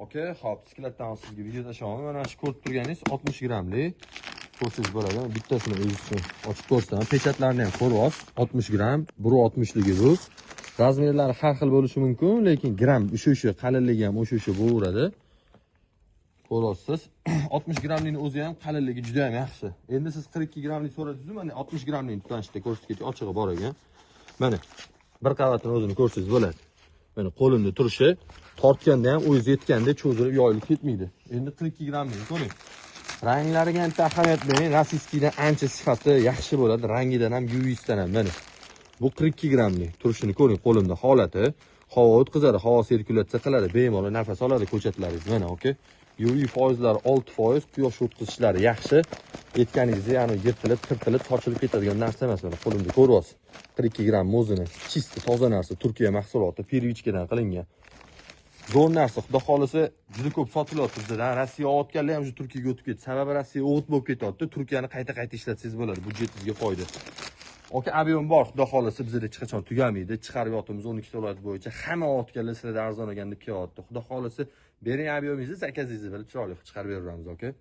Okay, hop, sklatdan sizga video tashlaman. Mana shu ko'rib turganingiz 60 grammlik ko'rsangiz bo'ladi. Bittasini o'zi uchun ochib ko'rsatam. Pechatlarni ham ko'ryapsiz. 60 gramm, biri 60 ligi bu. Razmerlari har xil bo'lishi mumkin, lekin gramm o'sha qalinligi ham o'sha bo'laveradi. Ko'ryapsiz. 60 grammning o'zi ham qalinligi juda ham yaxshi. Endi siz 42 grammlik so'radingiz, mana 60 grammning tutanishda ko'rsatib ochig'i bor ekan. Mana bir qavatini o'zini ko'rsangiz bo'ladi. Mana qo'limda turishi, tortganda ham o'zi yetganda cho'zilib yoyilib ketmaydi. Endi 42 grammlik ko'ring. Ranglariga ham ahamiyat bering. Rossiyskidan ancha sifati yaxshi bo'ladi, rangidan ham, UV-dan ham. Mana bu 42 grammlik turishini ko'ring, qo'limda holati. Havo o'tkazadi, havo sirkulyatsiya qiladi, bemalol nafas oladi ko'chatlaringiz. Mana, okay? UV foizlari 6%, quyosh o'tkazishlari yaxshi. Yetganingizda ya'ni yirtilib, tirtilib, sochilib ketadigan narsa emas. Mana qo'limda ko'ryapsiz. 42 gramm o'zini chista, toza narsa, Turkiya mahsuloti, pirvichkadan qilingan. Zo'r narsa, xudo xolisa juda ko'p sotilyapti bizda. Rossiya o'tganlar ham shu Turkiyaga o'tib ketdi. Sababi Rossiya o't bo'lib ketyapti. Turkiyani qayta ishlatsangiz bo'ladi, budjetingizga foyda. Okay, avion bor, xudo xolisa bizda hech qachon tugamaydi. Chiqarib yotimiz 12 viloyat bo'yicha. Hamma o'tganlar sizlarda arzon olganda kelyapti. Xudo xolisa bering aviomingizni, zakazingizni bilib chiroyli chiqarib beramiz, okay?